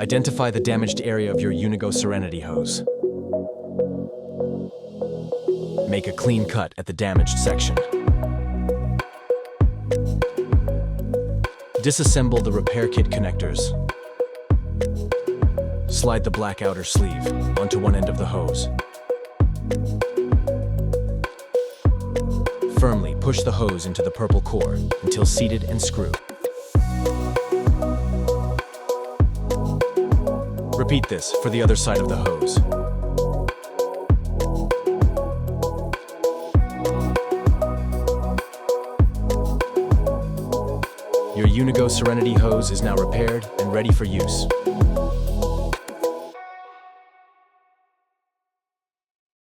Identify the damaged area of your Yunigo Serenity hose. Make a clean cut at the damaged section. Disassemble the repair kit connectors. Slide the black outer sleeve onto one end of the hose. Firmly push the hose into the purple core until seated and screw. Repeat this for the other side of the hose. Your Yunigo Serenity hose is now repaired and ready for use.